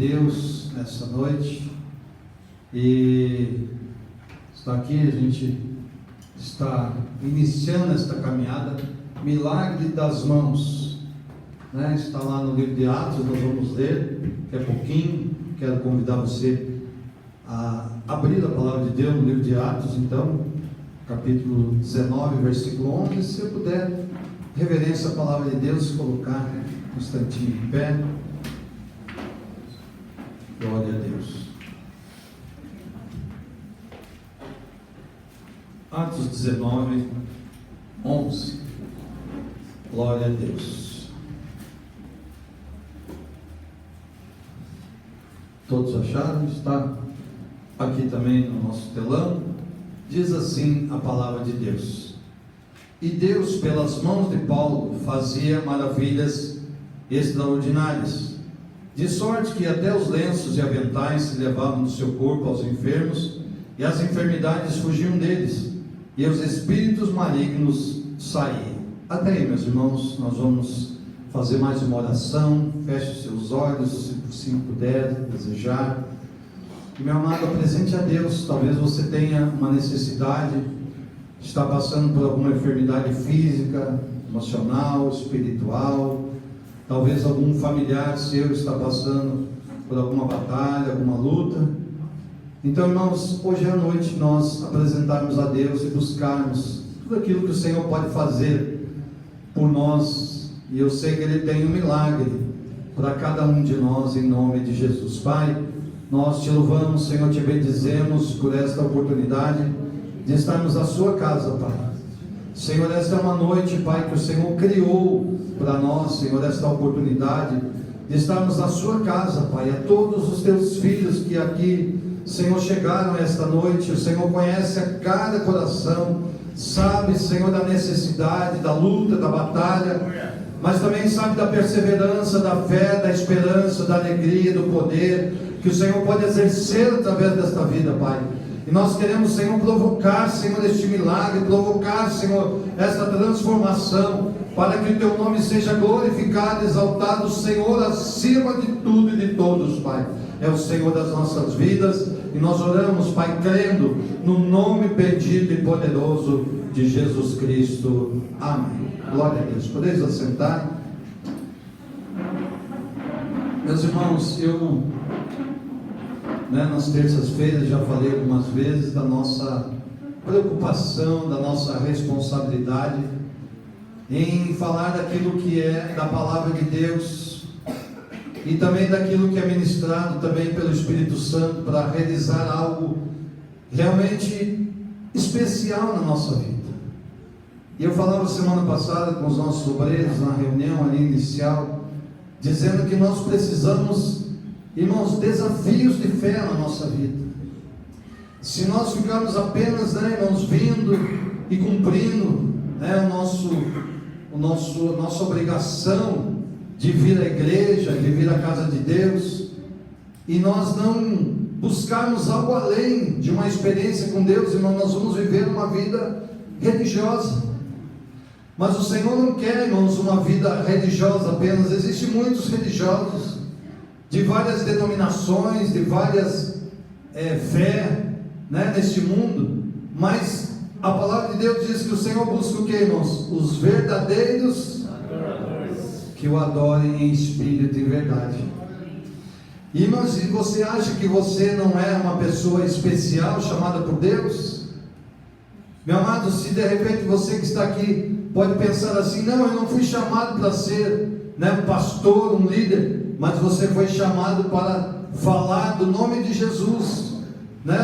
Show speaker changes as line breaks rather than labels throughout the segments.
Deus nessa noite, e está aqui, a gente está iniciando esta caminhada, milagre das mãos, né? Está lá no livro de Atos, nós vamos ler daqui a pouquinho. Quero convidar você a abrir a palavra de Deus no livro de Atos, então, capítulo 19, versículo 11, se você puder, reverência à palavra de Deus, colocar um instantinho em pé. Glória a Deus. Atos 19, 11. Glória a Deus. Todos acharam? Está aqui também no nosso telão. Diz assim a palavra de Deus: e Deus, pelas mãos de Paulo, fazia maravilhas extraordinárias, de sorte que até os lenços e aventais se levavam do seu corpo aos enfermos, e as enfermidades fugiam deles, e os espíritos malignos saíam. Até aí, meus irmãos, nós vamos fazer mais uma oração. Feche os seus olhos, se puder, desejar. E, meu amado, apresente a Deus. Talvez você tenha uma necessidade, está passando por alguma enfermidade física, emocional, espiritual. Talvez algum familiar seu está passando por alguma batalha, alguma luta. Então, irmãos, hoje à noite nós apresentarmos a Deus e buscarmos tudo aquilo que o Senhor pode fazer por nós. E eu sei que Ele tem um milagre para cada um de nós, em nome de Jesus. Pai, nós te louvamos, Senhor, te bendizemos por esta oportunidade de estarmos na sua casa, Pai. Senhor, esta é uma noite, Pai, que o Senhor criou para nós, Senhor, esta oportunidade de estarmos na sua casa, Pai. A todos os teus filhos que aqui, Senhor, chegaram esta noite, o Senhor conhece a cada coração, sabe, Senhor, da necessidade, da luta, da batalha, mas também sabe da perseverança, da fé, da esperança, da alegria, do poder que o Senhor pode exercer através desta vida, Pai. E nós queremos, Senhor, provocar, Senhor, este milagre, provocar, Senhor, esta transformação, para que o Teu nome seja glorificado, exaltado, Senhor, acima de tudo e de todos, Pai. É o Senhor das nossas vidas, e nós oramos, Pai, crendo no nome bendito e poderoso de Jesus Cristo. Amém. Glória a Deus. Podeis assentar. Meus irmãos, eu, nas terças-feiras, já falei algumas vezes da nossa preocupação, da nossa responsabilidade em falar daquilo que é da palavra de Deus e também daquilo que é ministrado também pelo Espírito Santo para realizar algo realmente especial na nossa vida. E eu falava semana passada com os nossos obreiros na reunião ali inicial, dizendo que nós precisamos, irmãos, desafios de fé na nossa vida. Se nós ficarmos apenas, irmãos, vindo e cumprindo, nossa obrigação de vir à igreja, de vir à casa de Deus, e nós não buscarmos algo além de uma experiência com Deus, irmão, nós vamos viver uma vida religiosa. Mas o Senhor não quer, irmãos, uma vida religiosa apenas. Existem muitos religiosos de várias denominações, de várias fé, neste mundo, mas a palavra de Deus diz que o Senhor busca o que, irmãos? Os verdadeiros que o adorem em espírito e em verdade. E, irmãos, se você acha que você não é uma pessoa especial chamada por Deus, meu amado, se de repente você que está aqui pode pensar assim: não, eu não fui chamado para ser um pastor, um líder, mas você foi chamado para falar do nome de Jesus,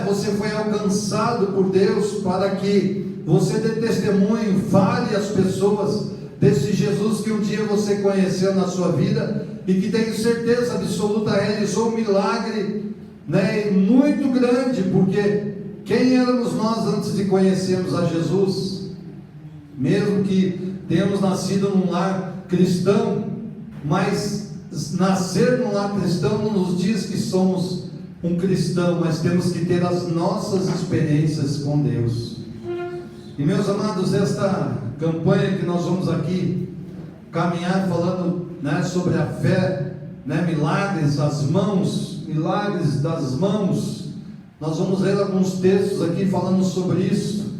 você foi alcançado por Deus para que você dê testemunho, fale às pessoas desse Jesus que um dia você conheceu na sua vida e que tenho certeza absoluta realizou um milagre muito grande, porque quem éramos nós antes de conhecermos a Jesus? Mesmo que tenhamos nascido num lar cristão, mas nascer num lar cristão não nos diz que somos um cristão, mas temos que ter as nossas experiências com Deus. E, meus amados, esta campanha que nós vamos aqui caminhar falando sobre a fé, milagres, as mãos, milagres das mãos. Nós vamos ler alguns textos aqui falando sobre isso.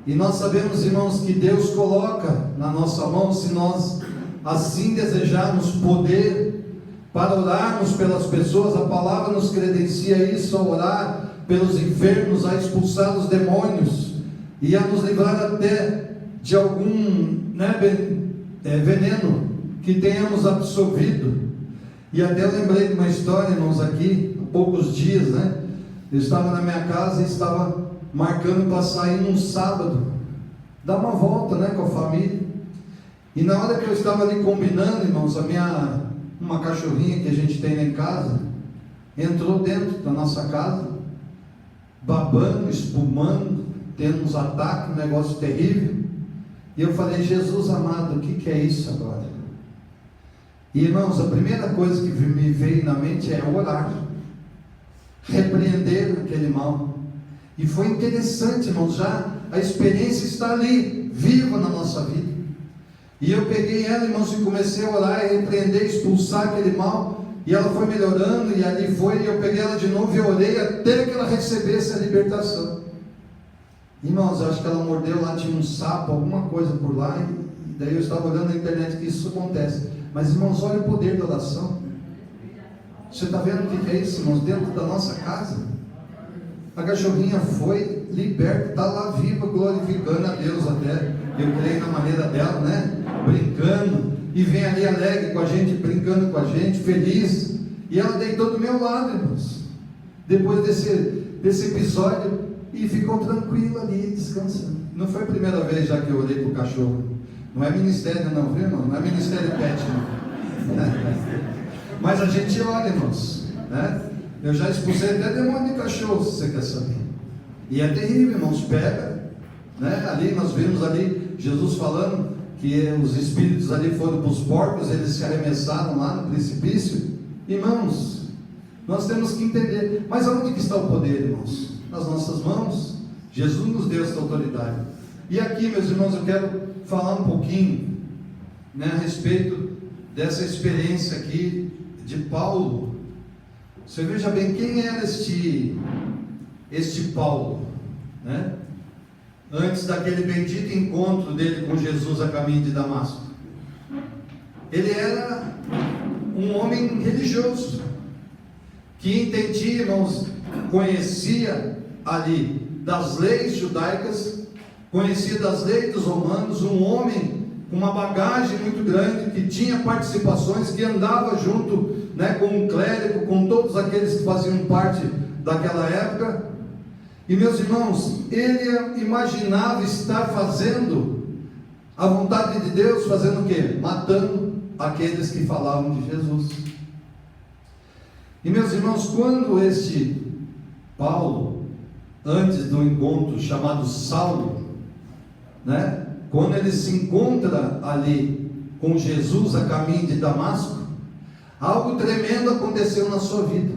E nós sabemos, irmãos, que Deus coloca na nossa mão, se nós assim desejarmos, poder para orarmos pelas pessoas. A palavra nos credencia isso, a orar pelos enfermos, a expulsar os demônios e a nos livrar até de algum veneno que tenhamos absorvido. E até eu lembrei de uma história, irmãos, aqui há poucos dias, eu estava na minha casa e estava marcando para sair num sábado, dar uma volta com a família. E na hora que eu estava ali combinando, irmãos, uma cachorrinha que a gente tem lá em casa entrou dentro da nossa casa, babando, espumando, tendo uns ataques, um negócio terrível. E eu falei: Jesus amado, o que é isso agora? E, irmãos, a primeira coisa que me veio na mente é orar, repreender aquele mal. E foi interessante, irmãos, já a experiência está ali, viva na nossa vida. E eu peguei ela, irmãos, e comecei a orar e repreender, expulsar aquele mal. E ela foi melhorando, e ali foi, e eu peguei ela de novo e orei até que ela recebesse a libertação. Irmãos, eu acho que ela mordeu lá, tinha um sapo, alguma coisa por lá, e daí eu estava olhando na internet que isso acontece. Mas, irmãos, olha o poder da oração. Você está vendo o que é isso, irmãos? Dentro da nossa casa, a cachorrinha foi liberta, está lá viva, glorificando a Deus até, eu creio na maneira dela, brincando, e vem ali alegre com a gente, brincando com a gente, feliz. E ela deitou do meu lado, irmãos, depois desse episódio, e ficou tranquila ali, descansando. Não foi a primeira vez já que eu orei para o cachorro. Não é ministério não, viu, irmão? Não é ministério pet não. Mas a gente ora, irmãos, Eu já expulsei até demônio de cachorro, se você quer saber. E é terrível, irmãos, pega, ali nós vimos ali Jesus falando que os espíritos ali foram para os porcos, eles se arremessaram lá no precipício. Irmãos, nós temos que entender, mas aonde que está o poder, irmãos? Nas nossas mãos. Jesus nos deu essa autoridade. E aqui, meus irmãos, eu quero falar um pouquinho, a respeito dessa experiência aqui de Paulo. Você veja bem quem era este Paulo, antes daquele bendito encontro dele com Jesus a caminho de Damasco. Ele era um homem religioso, que entendia, irmãos, conhecia ali das leis judaicas, conhecia das leis dos romanos, um homem com uma bagagem muito grande, que tinha participações, que andava junto com o clérigo, com todos aqueles que faziam parte daquela época. E, meus irmãos, ele imaginava estar fazendo a vontade de Deus, fazendo o quê? Matando aqueles que falavam de Jesus. E, meus irmãos, quando este Paulo, antes do encontro chamado Saulo, quando ele se encontra ali com Jesus a caminho de Damasco, algo tremendo aconteceu na sua vida.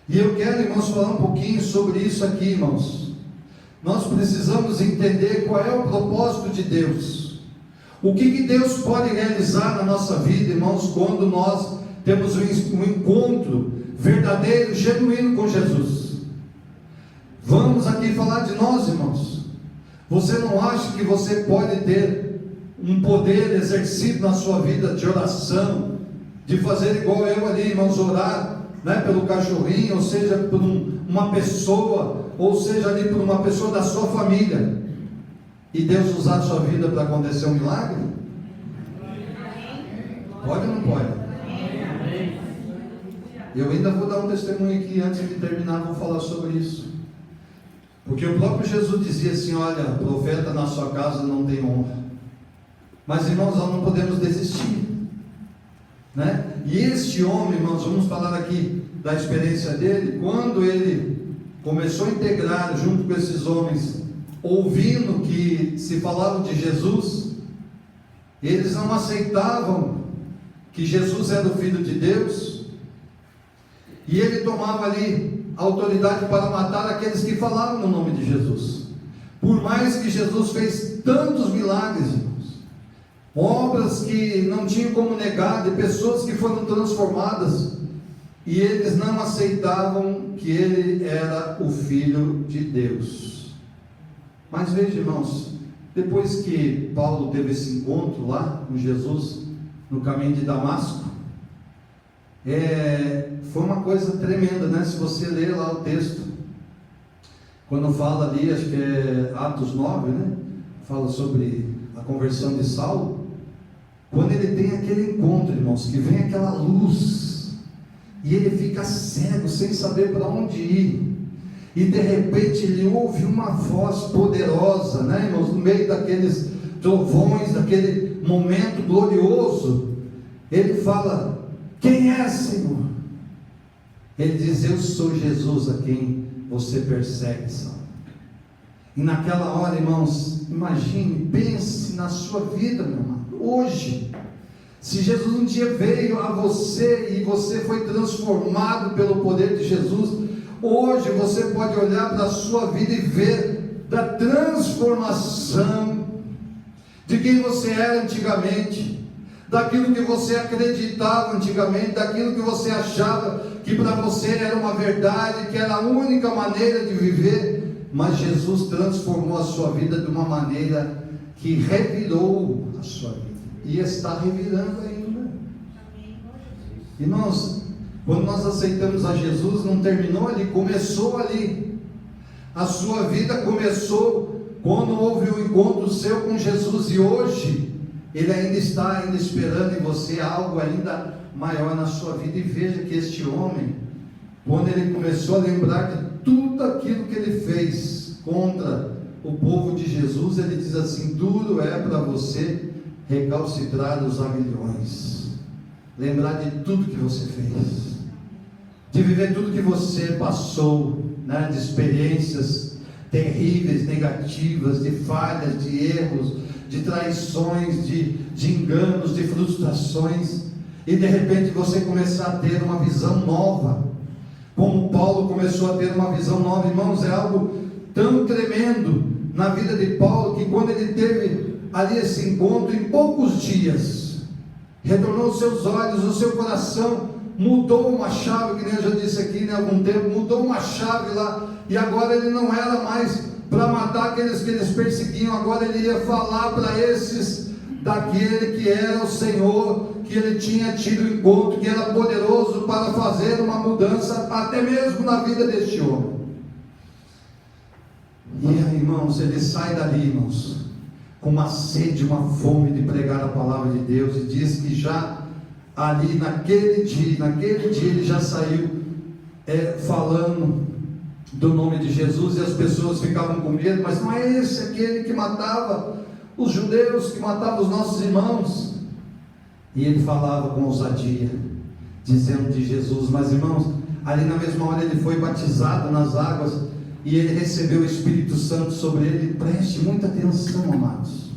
E eu quero, irmãos, falar um pouquinho sobre isso aqui, irmãos. Nós precisamos entender qual é o propósito de Deus. O que Deus pode realizar na nossa vida, irmãos, quando nós temos um encontro verdadeiro, genuíno com Jesus. Vamos aqui falar de nós, irmãos. Você não acha que você pode ter um poder exercido na sua vida de oração, de fazer igual eu ali, irmãos, orar, pelo cachorrinho, ou seja, por uma pessoa, ou seja, ali por uma pessoa da sua família, e Deus usar a sua vida para acontecer um milagre? Pode ou não pode? Eu ainda vou dar um testemunho aqui, antes de terminar, vou falar sobre isso. Porque o próprio Jesus dizia assim: olha, profeta na sua casa não tem honra. Mas, irmãos, nós não podemos desistir, E este homem, irmãos, vamos falar aqui da experiência dele. Quando ele começou a integrar junto com esses homens, ouvindo que se falavam de Jesus, eles não aceitavam que Jesus era o Filho de Deus, e ele tomava ali a autoridade para matar aqueles que falavam no nome de Jesus. Por mais que Jesus fez tantos milagres, irmãos, obras que não tinham como negar, de pessoas que foram transformadas, e eles não aceitavam que ele era o Filho de Deus. Mas veja, irmãos, depois que Paulo teve esse encontro lá com Jesus, no caminho de Damasco, foi uma coisa tremenda, né? Se você ler lá o texto, quando fala ali, acho que é Atos 9, né? Fala sobre a conversão de Saulo. Quando ele tem aquele encontro, irmãos, que vem aquela luz, e ele fica cego, sem saber para onde ir, e de repente ele ouve uma voz poderosa, né, irmãos, no meio daqueles trovões, daquele momento glorioso, ele fala: quem é, Senhor? Ele diz: eu sou Jesus a quem você persegue, Saulo. E naquela hora, irmãos, imagine, pense na sua vida, meu irmão, hoje. Se Jesus um dia veio a você e você foi transformado pelo poder de Jesus, hoje você pode olhar para a sua vida e ver da transformação de quem você era antigamente, daquilo que você acreditava antigamente, daquilo que você achava que para você era uma verdade, que era a única maneira de viver, mas Jesus transformou a sua vida de uma maneira que revirou a sua vida, e está revirando ainda. Irmãos, quando nós aceitamos a Jesus, não terminou ali, começou ali. A sua vida começou quando houve um encontro seu com Jesus, e hoje Ele ainda está esperando em você algo ainda maior na sua vida. E veja que este homem, quando ele começou a lembrar de tudo aquilo que ele fez contra o povo de Jesus, ele diz assim: duro é para você recalcitrar os aguilhões, lembrar de tudo que você fez, de viver tudo que você passou, né, de experiências terríveis, negativas, de falhas, de erros, de traições, de enganos, de frustrações, e de repente você começar a ter uma visão nova, como Paulo começou a ter uma visão nova. Irmãos, é algo tão tremendo na vida de Paulo, que quando ele teve ali esse encontro, em poucos dias, retornou os seus olhos, o seu coração mudou uma chave, que nem eu já disse aqui, né, há algum tempo, mudou uma chave lá, e agora ele não era mais para matar aqueles que eles perseguiam, agora ele ia falar para esses daquele que era o Senhor, que ele tinha tido encontro, que era poderoso para fazer uma mudança, até mesmo na vida deste homem. E aí, irmãos, ele sai dali, irmãos, com uma sede, uma fome de pregar a palavra de Deus, e diz que já ali naquele dia ele já saiu falando do nome de Jesus, e as pessoas ficavam com medo. Mas não é esse aquele que matava os judeus, que matava os nossos irmãos? E ele falava com ousadia, dizendo de Jesus. Mas, irmãos, ali na mesma hora ele foi batizado nas águas, e ele recebeu o Espírito Santo sobre ele. Preste muita atenção, amados,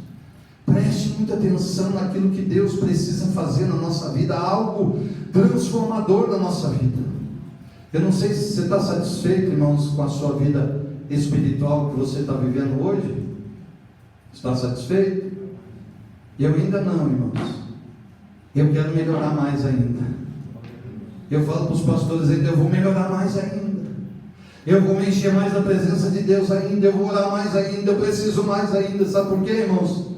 preste muita atenção naquilo que Deus precisa fazer na nossa vida, algo transformador na nossa vida. Eu não sei se você está satisfeito, irmãos, com a sua vida espiritual que você está vivendo hoje. Está satisfeito? Eu ainda não, irmãos. Eu quero melhorar mais ainda. Eu falo para os pastores ainda: eu vou melhorar mais ainda, eu vou me encher mais da presença de Deus ainda, eu vou orar mais ainda, eu preciso mais ainda. Sabe por quê, irmãos?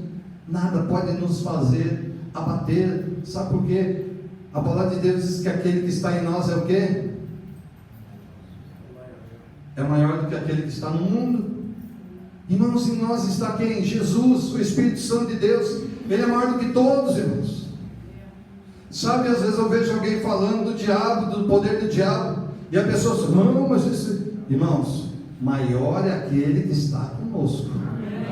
Nada pode nos fazer abater. Sabe por quê? A palavra de Deus diz que aquele que está em nós é o quê? É maior do que aquele que está no mundo. Irmãos, em nós está quem? Jesus, o Espírito Santo de Deus. Ele é maior do que todos, irmãos. Sabe, às vezes eu vejo alguém falando do diabo, do poder do diabo, e a pessoa diz: não, mas isso... Irmãos, maior é aquele que está conosco.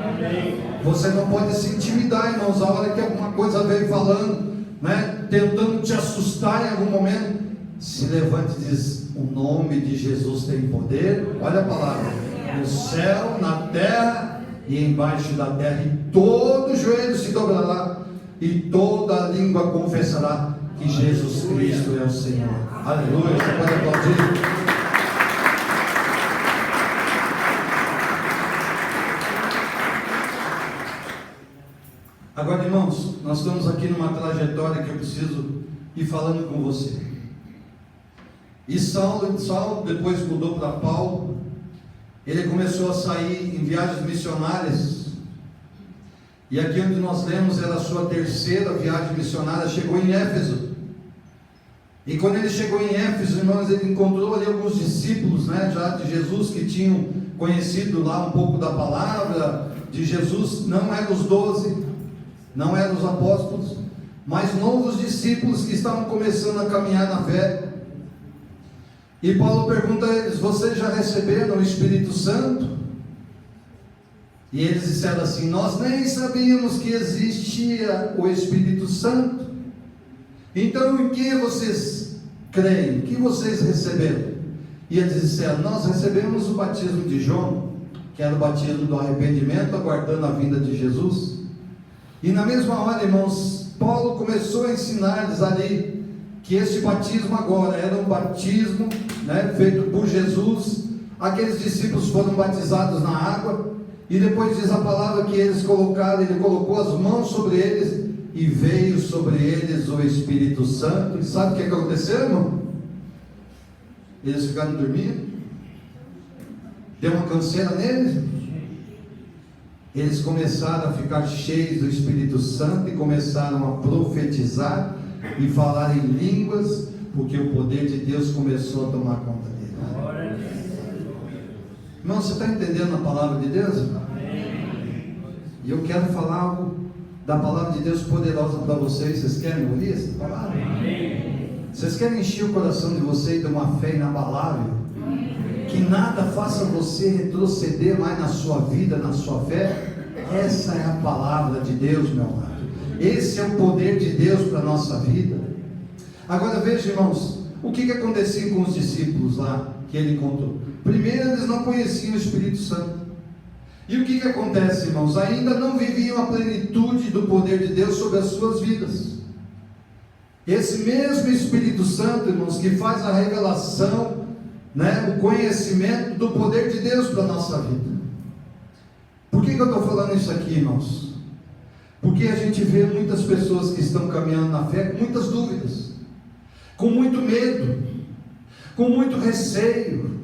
Amém. Você não pode se intimidar, irmãos, a hora que alguma coisa vem falando, né, tentando te assustar em algum momento. Se levante e diz: o nome de Jesus tem poder. Olha a palavra: no céu, na terra e embaixo da terra. E todo joelho se dobrará, e toda língua confessará que Jesus Cristo é o Senhor. Aleluia. Você pode aplaudir? Agora, irmãos, nós nós estamos aqui numa trajetória que eu preciso ir falando com você. E Saulo depois mudou para Paulo. Ele começou a sair em viagens missionárias. E aqui onde nós lemos era a sua terceira viagem missionária, chegou em Éfeso. E quando ele chegou em Éfeso, irmãos, ele encontrou ali alguns discípulos, já de Jesus, que tinham conhecido lá um pouco da palavra de Jesus. Não eram os 12, não eram os apóstolos, mas novos discípulos que estavam começando a caminhar na fé. E Paulo pergunta a eles: vocês já receberam o Espírito Santo? E eles disseram assim: nós nem sabíamos que existia o Espírito Santo. Então em que vocês creem? O que vocês receberam? E eles disseram: nós recebemos o batismo de João, que era o batismo do arrependimento, aguardando a vinda de Jesus. E na mesma hora, irmãos, Paulo começou a ensinar-lhes ali que esse batismo agora era um batismo, feito por Jesus. Aqueles discípulos foram batizados na água, e depois diz a palavra que ele colocou as mãos sobre eles, e veio sobre eles o Espírito Santo. E sabe o que aconteceu, irmão? Eles ficaram dormindo, deu uma canseira neles. Eles começaram a ficar cheios do Espírito Santo e começaram a profetizar e falar em línguas, porque o poder de Deus começou a tomar conta deles. Irmão, você está entendendo a palavra de Deus? E eu quero falar algo da palavra de Deus poderosa para vocês. Vocês querem ouvir essa palavra? Vocês querem encher o coração de vocês de uma fé inabalável, que nada faça você retroceder mais na sua vida, na sua fé? Essa é a palavra de Deus, meu amado. Esse é o poder de Deus para a nossa vida. Agora veja, irmãos, o que acontecia com os discípulos lá, que ele contou. Primeiro, eles não conheciam o Espírito Santo. E o que acontece, irmãos? Ainda não viviam a plenitude do poder de Deus sobre as suas vidas. Esse mesmo Espírito Santo, irmãos, que faz a revelação, o conhecimento do poder de Deus para a nossa vida. Por que eu estou falando isso aqui, irmãos? Porque a gente vê muitas pessoas que estão caminhando na fé com muitas dúvidas, com muito medo, com muito receio,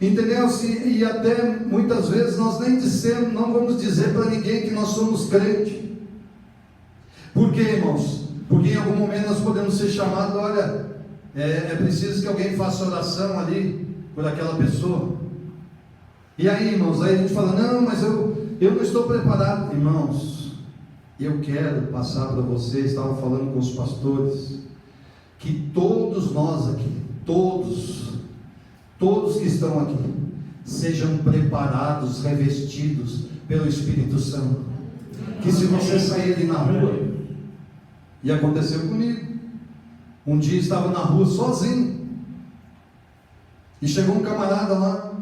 entendeu? E até muitas vezes nós nem não vamos dizer para ninguém que nós somos crentes. Por quê, irmãos? Porque em algum momento nós podemos ser chamados: olha, é preciso que alguém faça oração ali por aquela pessoa. E aí, irmãos, aí a gente fala: não, mas eu não estou preparado. Irmãos, eu quero passar para vocês, estava falando com os pastores, que todos nós aqui, todos que estão aqui, sejam preparados, revestidos pelo Espírito Santo. Que se você sair ali na rua, e aconteceu comigo, um dia estava na rua sozinho, e chegou um camarada lá,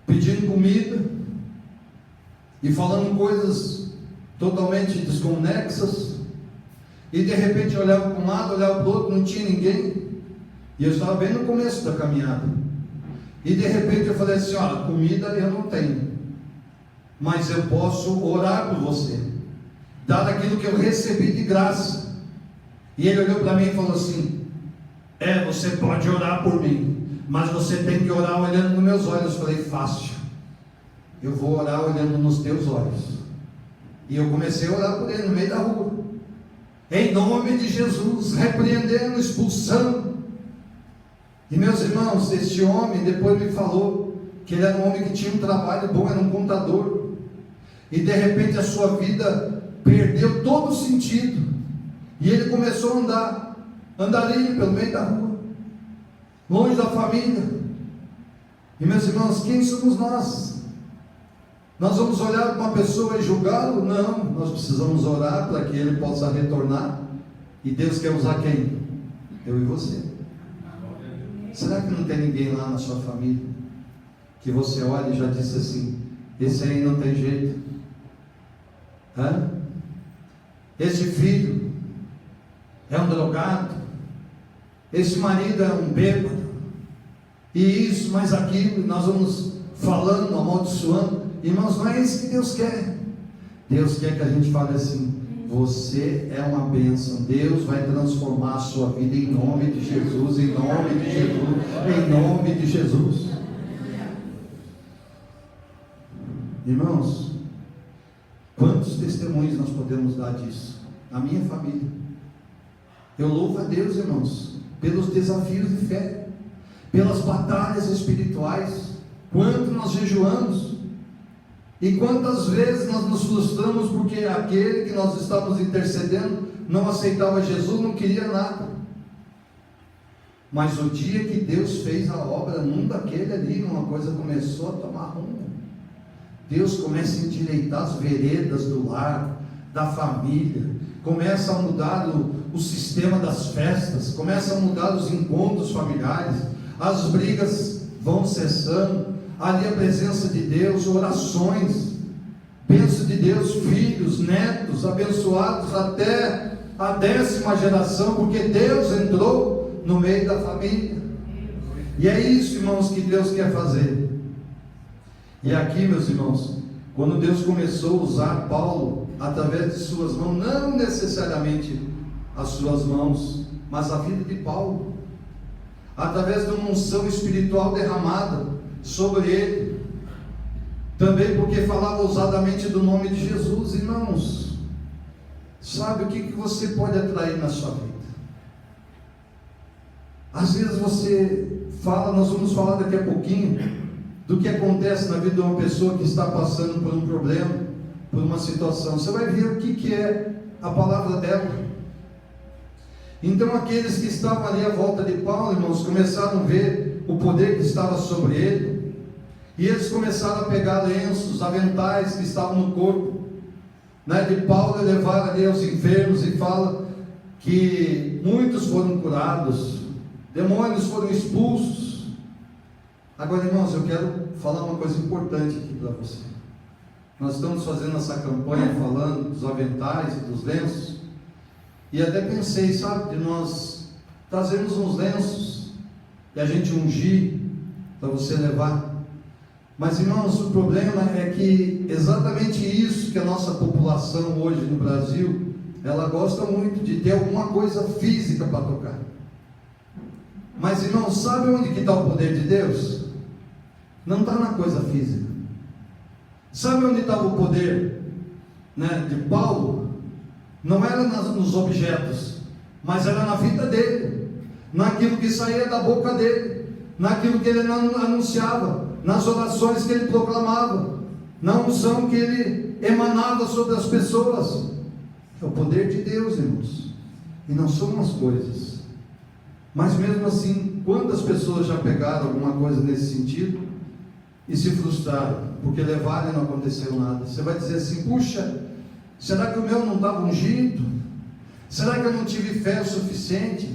pedindo comida, e falando coisas totalmente desconexas, e de repente eu olhava para um lado, olhava para o outro, não tinha ninguém, e eu estava bem no começo da caminhada, e de repente eu falei assim: olha, comida eu não tenho, mas eu posso orar por você, dar aquilo que eu recebi de graça. E ele olhou para mim e falou assim: você pode orar por mim, mas você tem que orar olhando nos meus olhos. Eu falei: fácil, eu vou orar olhando nos teus olhos. E eu comecei a orar por ele no meio da rua, em nome de Jesus, repreendendo, expulsando. E meus irmãos, este homem depois me falou que ele era um homem que tinha um trabalho bom, era um contador, e de repente a sua vida perdeu todo o sentido, e ele começou a andarilho pelo meio da rua, longe da família. E meus irmãos, quem somos nós? Nós vamos olhar para uma pessoa e julgá-lo? Não, nós precisamos orar para que ele possa retornar. E Deus quer usar quem? Eu e você. Será que não tem ninguém lá na sua família que você olha e já disse assim: esse aí não tem jeito? Esse filho é um drogado, esse marido é um bêbado, e isso, mais aquilo, nós vamos falando, amaldiçoando. Irmãos, não é isso que Deus quer. Deus quer que a gente fale assim: Você é uma bênção. Deus vai transformar a sua vida em nome de Jesus, em nome de Jesus, em nome de Jesus. Irmãos, quantos testemunhos nós podemos dar disso? Na minha família. Eu louvo a Deus, irmãos, pelos desafios de fé, pelas batalhas espirituais. Quanto nós jejuamos, e quantas vezes nós nos frustramos porque aquele que nós estávamos intercedendo não aceitava Jesus, não queria nada. Mas o dia que Deus fez a obra num daquele ali, uma coisa começou a tomar rumo. Deus começa a endireitar as veredas do lar, da família, começa a mudar o sistema das festas, começa a mudar os encontros familiares, as brigas vão cessando, ali a presença de Deus, orações, bênção de Deus, filhos, netos, abençoados até a 10ª geração, porque Deus entrou no meio da família. E é isso, irmãos, que Deus quer fazer. E aqui, meus irmãos, quando Deus começou a usar Paulo, através de suas mãos, não necessariamente as suas mãos, mas a vida de Paulo, através de uma unção espiritual derramada sobre ele, também porque falava ousadamente do nome de Jesus. Irmãos, sabe o que você pode atrair na sua vida? Às vezes você fala, nós vamos falar daqui a pouquinho do que acontece na vida de uma pessoa que está passando por um problema, por uma situação. Você vai ver o que é a palavra dela. Então aqueles que estavam ali à volta de Paulo, irmãos, começaram a ver o poder que estava sobre ele, e eles começaram a pegar lenços, aventais que estavam no corpo, de Paulo, e levar ali aos enfermos, e fala que muitos foram curados, demônios foram expulsos. Agora, irmãos, eu quero falar uma coisa importante aqui para você. Nós estamos fazendo essa campanha falando dos aventais e dos lenços, e até pensei, sabe, de nós trazermos uns lenços e a gente ungir para você levar. Mas, irmãos, o problema é que exatamente isso que a nossa população hoje no Brasil, ela gosta muito de ter alguma coisa física para tocar. Mas, irmãos, sabe onde que está o poder de Deus? Não está na coisa física. Sabe onde estava o poder, de Paulo? Não era nos objetos, mas era na vida dele, naquilo que saía da boca dele, naquilo que ele anunciava, nas orações que ele proclamava, na unção que ele emanava sobre as pessoas. É o poder de Deus, irmãos, e não são as coisas. Mas mesmo assim, quantas pessoas já pegaram alguma coisa nesse sentido e se frustraram, porque levaram e não aconteceu nada? Você vai dizer assim: puxa, será que o meu não estava ungido? Será que eu não tive fé o suficiente?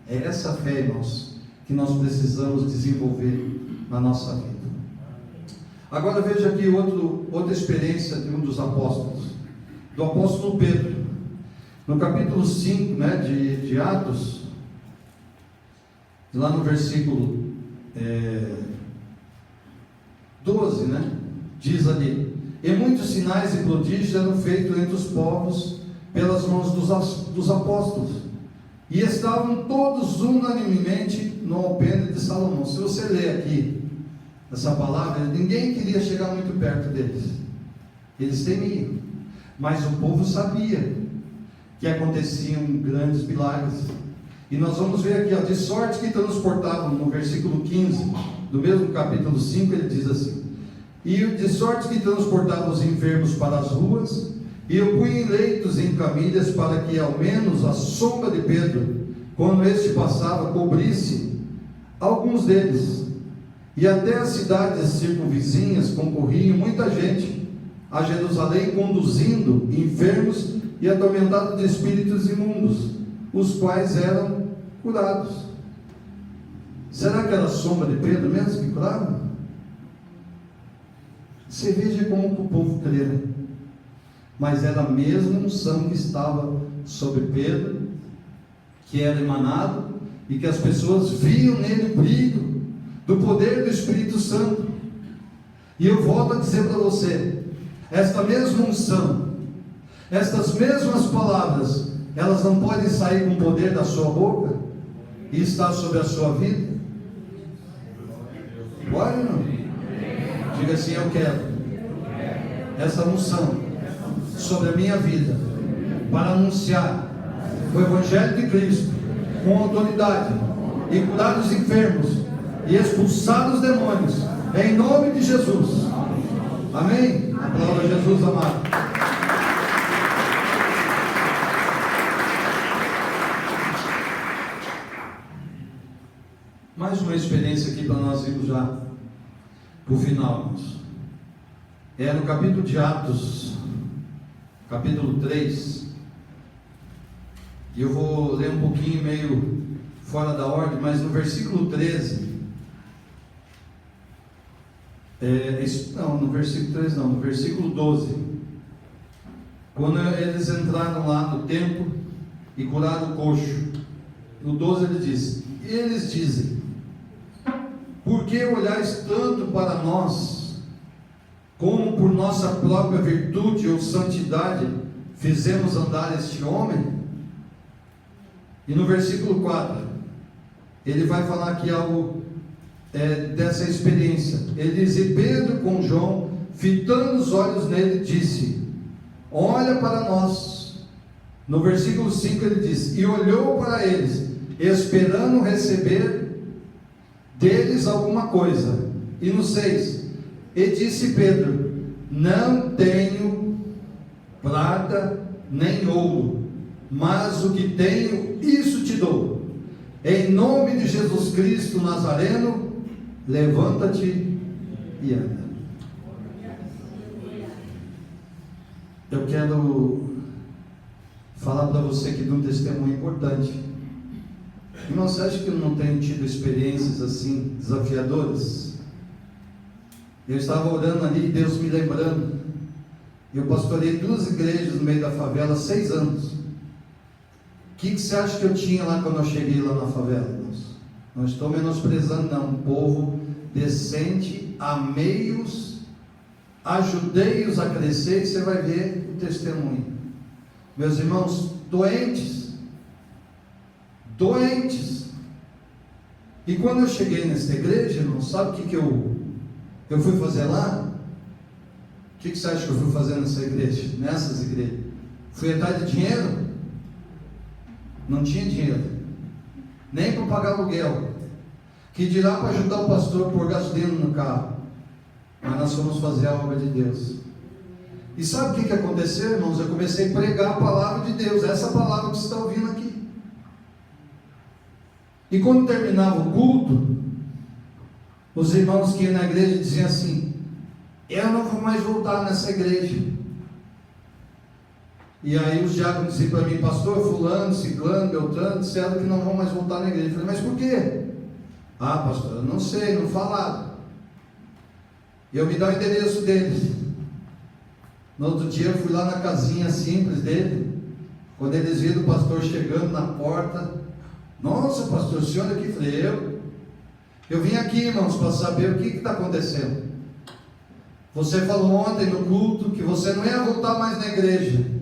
É essa fé, irmãos, que nós precisamos desenvolver na nossa vida. Agora veja aqui outra experiência de um dos apóstolos, do apóstolo Pedro, no capítulo 5, de Atos, lá no versículo 12, diz ali: e muitos sinais e prodígios eram feitos entre os povos pelas mãos dos apóstolos, e estavam todos unanimemente no alpendre de Salomão. Se você ler aqui essa palavra, ninguém queria chegar muito perto deles, eles temiam, mas o povo sabia que aconteciam grandes milagres. E nós vamos ver aqui, de sorte que transportavam, no versículo 15 do mesmo capítulo 5, ele diz assim: e de sorte que transportavam os enfermos para as ruas, e o punham em leitos e em camilhas, para que ao menos a sombra de Pedro, quando este passava, cobrisse alguns deles. E até as cidades circunvizinhas concorriam muita gente a Jerusalém, conduzindo enfermos e atormentados de espíritos imundos, os quais eram curados. Será que era a sombra de Pedro mesmo que curava? Você veja como o povo crê, mas era a mesma unção que estava sobre Pedro, que era emanado, e que as pessoas viam nele o brilho do poder do Espírito Santo. E eu volto a dizer para você, esta mesma unção, Estas mesmas palavras, elas não podem sair com o poder da sua boca e estar sobre a sua vida? Pode ou não? Diga assim: eu quero essa unção sobre a minha vida para anunciar o Evangelho de Cristo com autoridade e curar os enfermos e expulsar os demônios em nome de Jesus. Amém? Aplauda Jesus amado. Mais uma experiência aqui para nós irmos já para o final, irmãos. É no capítulo de Atos, capítulo 3. E eu vou ler um pouquinho meio fora da ordem, mas no versículo 13. No versículo 12. Quando eles entraram lá no templo e curaram o coxo. No 12 ele diz: eles dizem: por que olhais tanto para nós, como por nossa própria virtude ou santidade fizemos andar este homem? E no versículo 4, ele vai falar aqui algo dessa experiência. Ele diz: e Pedro com João, fitando os olhos nele, disse: olha para nós. No versículo 5 ele diz: e olhou para eles, esperando receber deles alguma coisa. E no 6, e disse Pedro: não tenho prata nem ouro, mas o que tenho, isso te dou. Em nome de Jesus Cristo Nazareno, levanta-te e anda. Eu quero falar para você aqui de um testemunho importante. Irmão, você acha que eu não tenho tido experiências assim desafiadoras? Eu estava orando ali e Deus me lembrando. Eu pastorei 2 igrejas no meio da favela há 6 anos. O que você acha que eu tinha lá quando eu cheguei lá na favela, irmãos? Não estou menosprezando não. Um povo decente, amei-os, ajudei-os a crescer, e você vai ver o testemunho. Meus irmãos, doentes. E quando eu cheguei nessa igreja, irmão, sabe o que eu fui fazer lá? O que você acha que eu fui fazer nessa igreja? Nessas igrejas? Fui atrás de dinheiro? Não tinha dinheiro, nem para pagar aluguel, que dirá para ajudar o pastor a pôr gasolina no carro. Mas nós fomos fazer a obra de Deus. E sabe o que aconteceu, irmãos? Eu comecei a pregar a palavra de Deus, essa palavra que você está ouvindo aqui. E quando terminava o culto, os irmãos que iam na igreja diziam assim: eu não vou mais voltar nessa igreja. E aí os diáconos diziam para mim: pastor, fulano, ciclano, beltrano, disseram que não vão mais voltar na igreja. Eu falei: mas por quê? Ah, pastor, eu não sei, não falaram. E eu me dou o endereço deles. No outro dia eu fui lá na casinha simples dele. Quando eles viram o pastor chegando na porta: nossa, pastor, o senhor aqui? Falei: eu vim aqui, irmãos, para saber o que está acontecendo. Você falou ontem no culto que você não ia voltar mais na igreja.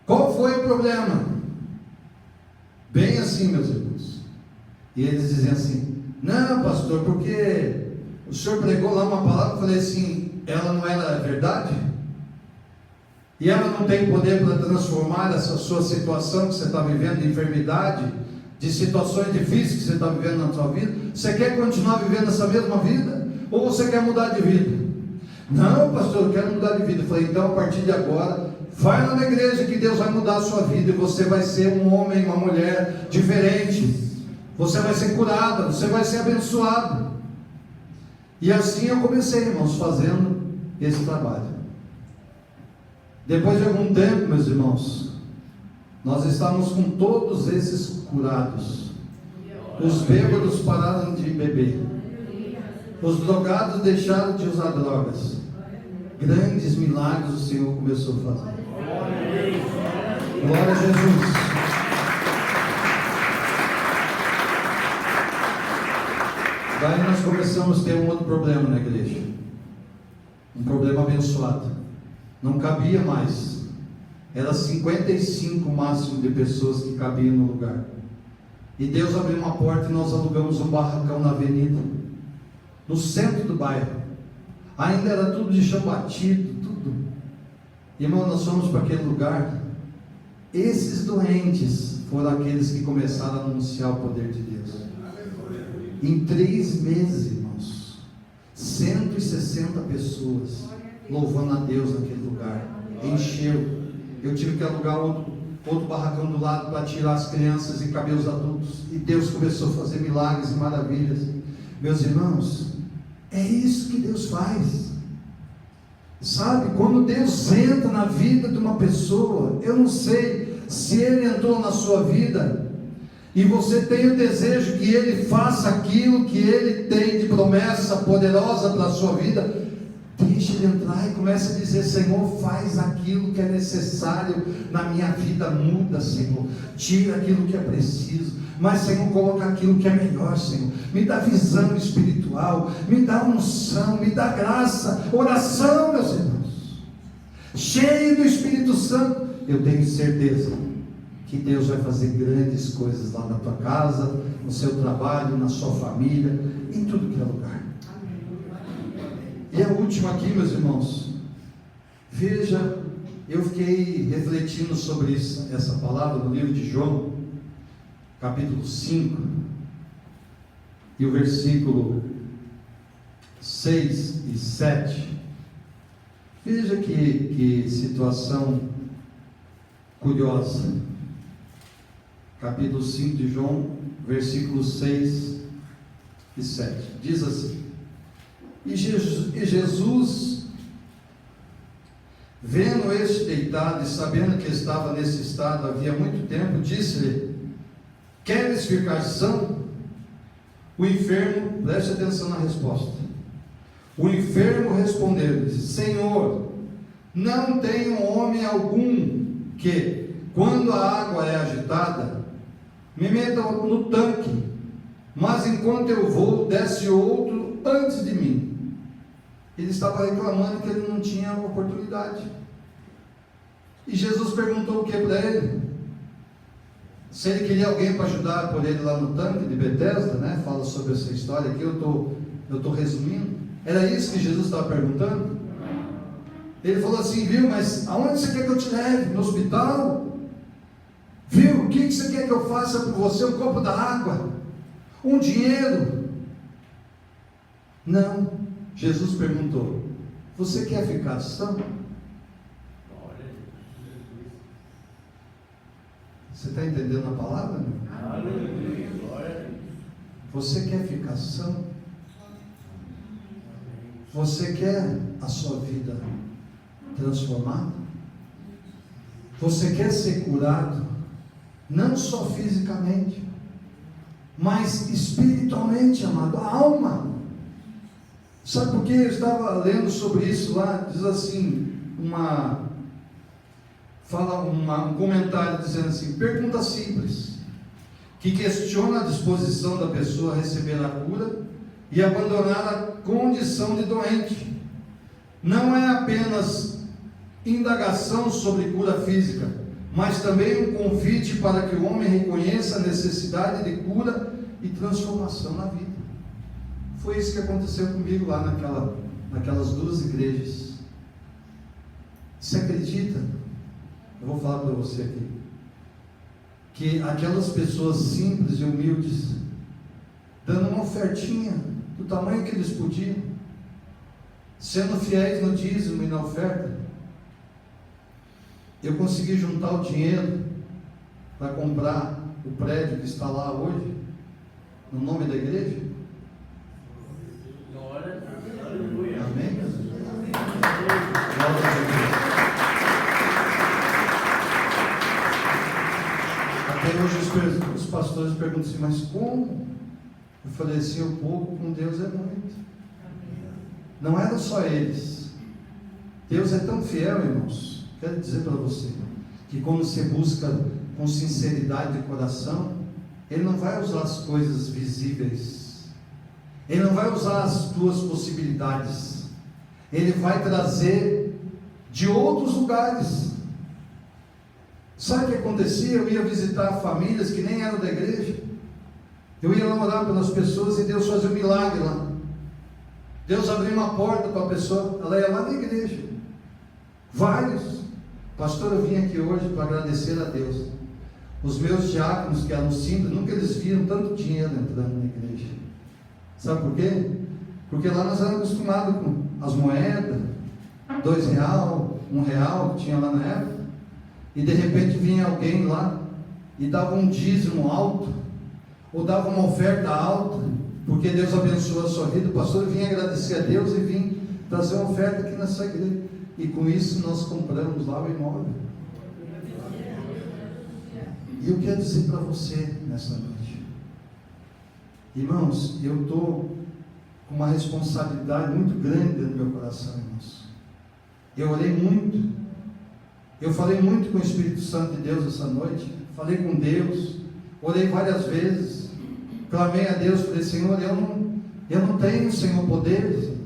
Qual foi o problema? Bem assim, meus irmãos. E eles diziam assim: não, pastor, porque o senhor pregou lá uma palavra. Eu falei assim: ela não era verdade? E ela não tem poder para transformar essa sua situação que você está vivendo, de enfermidade, de situações difíceis que você está vivendo na sua vida? Você quer continuar vivendo essa mesma vida? Ou você quer mudar de vida? Não, pastor, eu quero mudar de vida. Eu falei: então a partir de agora, vai lá na igreja que Deus vai mudar a sua vida, e você vai ser um homem, uma mulher diferente. Você vai ser curada, você vai ser abençoado. E assim eu comecei, irmãos, fazendo esse trabalho. Depois de algum tempo, meus irmãos, nós estávamos com todos esses curados. Os bêbados pararam de beber, os drogados deixaram de usar drogas. Grandes milagres o Senhor começou a fazer. Glória a Jesus. Daí nós começamos a ter um outro problema na igreja. Um problema abençoado. Não cabia mais Era 55 o máximo de pessoas que cabiam no lugar. E Deus abriu uma porta e nós alugamos um barracão na avenida, no centro do bairro. Ainda era tudo de chão batido, tudo. Irmão, nós fomos para aquele lugar. Esses doentes foram aqueles que começaram a anunciar o poder de Deus. Em 3 meses, irmãos, 160 pessoas louvando a Deus naquele lugar. Encheu. Eu tive que alugar outro barracão do lado para tirar as crianças e caber os adultos. E Deus começou a fazer milagres e maravilhas. Meus irmãos, é isso que Deus faz. Sabe, quando Deus entra na vida de uma pessoa, eu não sei se Ele entrou na sua vida e você tem o desejo que Ele faça aquilo que Ele tem de promessa poderosa para a sua vida. Deixa Ele entrar e comece a dizer: Senhor, faz aquilo que é necessário na minha vida, muda, Senhor, tira aquilo que é preciso, mas Senhor, coloca aquilo que é melhor, Senhor, me dá visão espiritual, me dá unção, me dá graça, oração, meus irmãos, cheio do Espírito Santo. Eu tenho certeza que Deus vai fazer grandes coisas lá na tua casa, no seu trabalho, na sua família, em tudo que é lugar. E a última aqui, meus irmãos, veja, eu fiquei refletindo sobre isso, essa palavra no livro de João, capítulo 5, e o versículo 6 e 7. Veja que situação curiosa. Capítulo 5 de João, versículos 6 e 7. Diz assim: E Jesus, vendo este deitado e sabendo que estava nesse estado havia muito tempo, disse-lhe: Queres ficar são? O enfermo, preste atenção na resposta. O enfermo respondeu-lhe: Senhor, não tenho homem algum que, quando a água é agitada, me meta no tanque, mas enquanto eu vou, desce outro antes de mim. Ele estava reclamando que ele não tinha oportunidade. E Jesus perguntou o que para ele? Se ele queria alguém para ajudar por ele lá no tanque de Betesda, né? Fala sobre essa história aqui, eu estou resumindo. Era isso que Jesus estava perguntando? Ele falou assim: viu, mas aonde você quer que eu te leve? No hospital? Viu, o que você quer que eu faça por você? Um copo d'água? Um dinheiro? Não. Jesus perguntou: você quer ficar são? Você está entendendo a palavra? Você quer ficar são? Você quer a sua vida transformada? Você quer ser curado? Não só fisicamente, mas espiritualmente, amado, a alma. Sabe por que eu estava lendo sobre isso lá? Diz assim, um comentário dizendo assim: pergunta simples, que questiona a disposição da pessoa a receber a cura e abandonar a condição de doente. Não é apenas indagação sobre cura física, mas também um convite para que o homem reconheça a necessidade de cura e transformação na vida. Foi isso que aconteceu comigo lá naquelas 2 igrejas. Você acredita? Eu vou falar para você aqui, que aquelas pessoas simples e humildes, dando uma ofertinha do tamanho que eles podiam, sendo fiéis no dízimo e na oferta, eu consegui juntar o dinheiro para comprar o prédio que está lá hoje, no nome da igreja. Amém? Até hoje os pastores perguntam assim: mas como? Eu falei assim: o pouco com Deus é muito. Não eram só eles. Deus é tão fiel, irmãos. Quero dizer para você que quando você busca com sinceridade de coração, Ele não vai usar as coisas visíveis, Ele não vai usar as tuas possibilidades, Ele vai trazer de outros lugares. Sabe o que acontecia? Eu ia visitar famílias que nem eram da igreja. Eu ia lá orar pelas pessoas e Deus fazia um milagre lá. Deus abria uma porta para a pessoa, ela ia lá na igreja. Vários. Pastor, eu vim aqui hoje para agradecer a Deus. Os meus diáconos, que eram simples, nunca eles viram tanto dinheiro entrando na igreja. Sabe por quê? Porque lá nós éramos acostumados com as moedas, R$2, R$1, que tinha lá na época. E de repente vinha alguém lá e dava um dízimo alto, ou dava uma oferta alta, porque Deus abençoou a sua vida. O pastor vinha agradecer a Deus e vinha trazer uma oferta aqui nessa igreja. E com isso nós compramos lá o imóvel. E eu quero dizer para você nessa noite, irmãos, eu estou com uma responsabilidade muito grande dentro do meu coração, irmãos. Eu orei muito, eu falei muito com o Espírito Santo de Deus essa noite, falei com Deus, orei várias vezes, clamei a Deus, falei: Senhor, eu não tenho, Senhor, poder,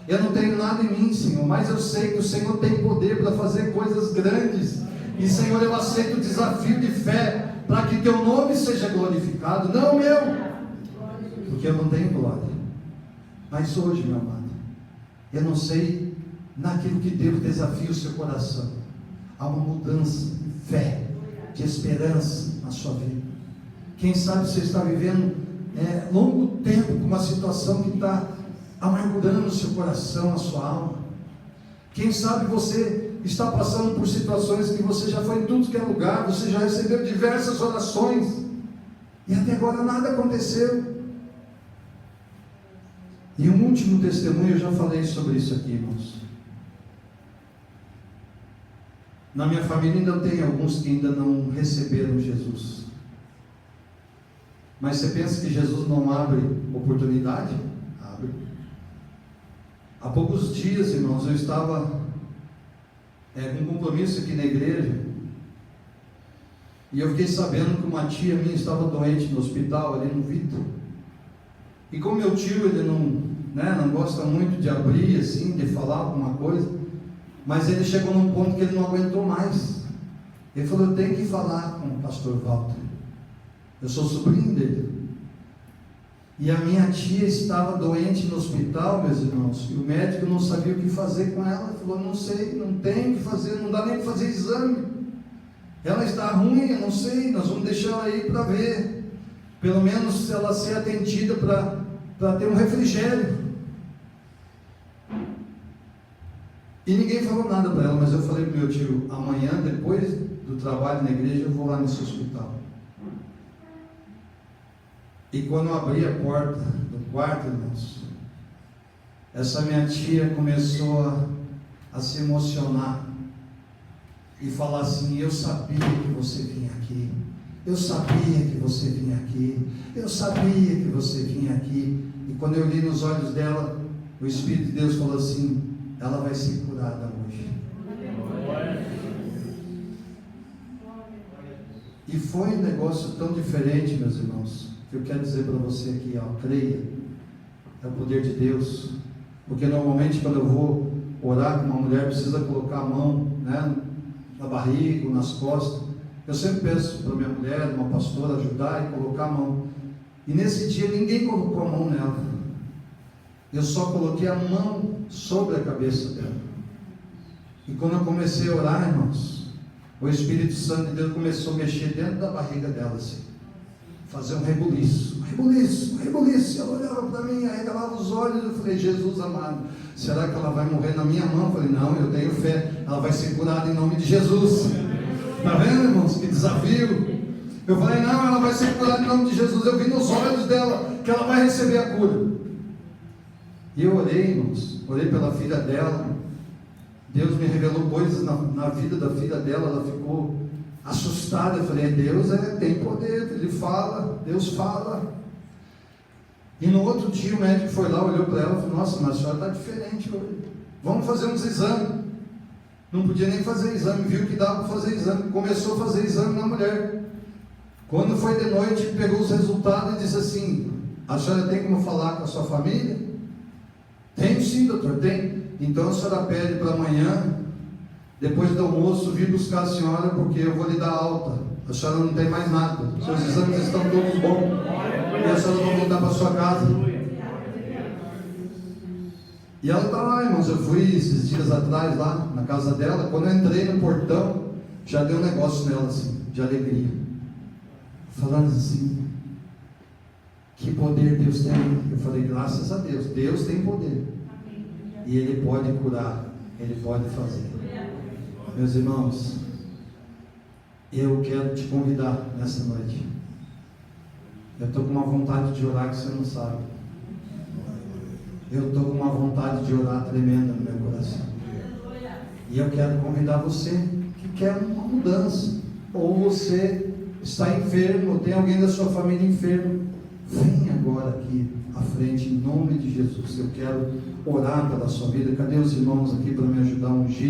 eu não tenho nada em mim, Senhor, mas eu sei que o Senhor tem poder para fazer coisas grandes, e Senhor, eu aceito o desafio de fé, para que teu nome seja glorificado, não meu, porque eu não tenho glória. Mas hoje, meu amado, eu não sei naquilo que Deus desafia o seu coração. Há uma mudança de fé, de esperança na sua vida. Quem sabe você está vivendo longo tempo com uma situação que está amargurando o seu coração, a sua alma. Quem sabe você está passando por situações que você já foi em tudo que é lugar, você já recebeu diversas orações, e até agora nada aconteceu. E um último testemunho, eu já falei sobre isso aqui, irmãos. Na minha família ainda tem alguns que ainda não receberam Jesus. Mas você pensa que Jesus não abre oportunidade? Abre. Há poucos dias, irmãos, eu estava com um compromisso aqui na igreja, e eu fiquei sabendo que uma tia minha estava doente no hospital, ali no Vitor. E como meu tio, ele não gosta muito de abrir assim, de falar alguma coisa, mas ele chegou num ponto que ele não aguentou mais. Ele falou: eu tenho que falar com o pastor Walter, eu sou sobrinho dele. E a minha tia estava doente no hospital, meus irmãos, e o médico não sabia o que fazer com ela. Ele falou: não sei, não tem o que fazer, não dá nem para fazer exame, ela está ruim, eu não sei, nós vamos deixar ela aí para ver, pelo menos ela ser atendida para ter um refrigério. E ninguém falou nada para ela, mas eu falei para o meu tio: amanhã, depois do trabalho na igreja, eu vou lá nesse hospital. E quando eu abri a porta do quarto, irmãos, essa minha tia começou a se emocionar e falar assim: eu sabia que você vinha aqui, eu sabia que você vinha aqui, eu sabia que você vinha aqui. E quando eu li nos olhos dela, o Espírito de Deus falou assim: ela vai ser curada hoje. E foi um negócio tão diferente, meus irmãos, que eu quero dizer para você aqui, creia, é o poder de Deus. Porque normalmente quando eu vou orar com uma mulher, precisa colocar a mão, na barriga ou nas costas. Eu sempre peço para minha mulher, uma pastora, ajudar e colocar a mão. E nesse dia ninguém colocou a mão nela, eu só coloquei a mão sobre a cabeça dela. E quando eu comecei a orar, irmãos, o Espírito Santo de Deus começou a mexer dentro da barriga dela assim, fazer um rebuliço, ela olhava para mim, arregalava os olhos. Eu falei: Jesus amado, será que ela vai morrer na minha mão? Eu falei: não, eu tenho fé, ela vai ser curada em nome de Jesus. Está vendo, irmãos, que desafio? Eu falei: não, ela vai ser curada em nome de Jesus. Eu vi nos olhos dela que ela vai receber a cura. E eu orei, irmãos, orei pela filha dela. Deus me revelou coisas na vida da filha dela. Ela ficou assustada. Eu falei: Deus tem poder, Ele fala, Deus fala. E no outro dia o médico foi lá, olhou para ela e falou: nossa, mas a senhora está diferente hoje, vamos fazer uns exames. Não podia nem fazer exame, viu que dava para fazer exame, começou a fazer exame na mulher. Quando foi de noite, pegou os resultados e disse assim: a senhora tem como falar com a sua família? Tenho sim, doutor, tem. Então a senhora pede para amanhã Depois do almoço, vim buscar a senhora porque eu vou lhe dar alta. A senhora não tem mais nada. Seus exames estão todos bons. E a senhora vai voltar para sua casa. E ela está lá, irmãos. Eu fui esses dias atrás lá na casa dela. Quando eu entrei no portão, já deu um negócio nela assim, de alegria. Falando assim, que poder Deus tem. Eu falei, graças a Deus. Deus tem poder. E Ele pode curar. Ele pode fazer. Meus irmãos, eu quero te convidar nessa noite. Eu estou com uma vontade de orar que você não sabe. Eu estou com uma vontade de orar tremenda no meu coração. E eu quero convidar você que quer uma mudança. Ou você está enfermo, ou tem alguém da sua família enfermo. Vem agora aqui à frente, em nome de Jesus. Eu quero orar pela sua vida. Cadê os irmãos aqui para me ajudar a ungir?